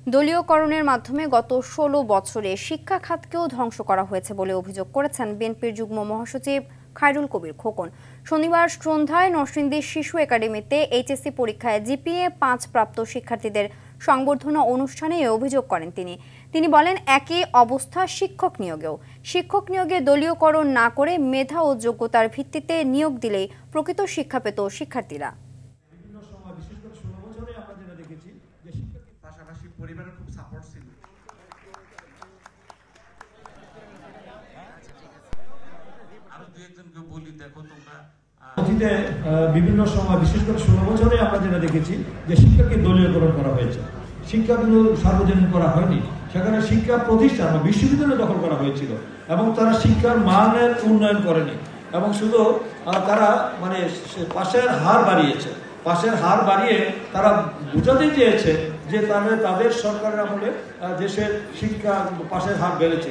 দলীয়করণের মাধ্যমে গত ১৬ বছরে শিক্ষা খাতকেও ধ্বংস করা হয়েছে বলে অভিযোগ করেছেন বিএনপির যুগ্ম মহাসচিব খায়রুল কবির খোকন। শনিবার সন্ধ্যায় নরসিংদী শিশু একাডেমিতে এইচএসসি পরীক্ষায় জিপিএ ৫ প্রাপ্ত শিক্ষার্থীদের সংবর্ধনা অনুষ্ঠানে এ অভিযোগ করেন তিনি বলেন, একই অবস্থা শিক্ষক নিয়োগে দলীয়করণ না করে মেধা ও যোগ্যতার ভিত্তিতে নিয়োগ দিলেই প্রকৃত শিক্ষা পেত শিক্ষার্থীরা। পাশাপাশি পরিবারের খুব সাপোর্ট ছিল। আরো দুই একজনকে বলি, দেখো তোমরা অতীতে বিভিন্ন সময় বিশেষ করে 16 বছরে আমরা যেটা দেখেছি যে শিক্ষাকে দলীয়করণ করা হয়েছে, শিক্ষাগুলো সার্বজনীন করা হয়নি। সেখানে শিক্ষা প্রতিষ্ঠান বা বিশ্ববিদ্যালয় দখল করা হয়েছিল এবং তারা শিক্ষার মানের উন্নয়ন করেনি এবং শুধু তারা পাশের হার বাড়িয়েছে। পাশের হার বাড়িয়ে তারা বোঝাতে চেয়েছে যে তাদের সরকারের আমলে দেশের শিক্ষা পাশের হার বেড়েছে।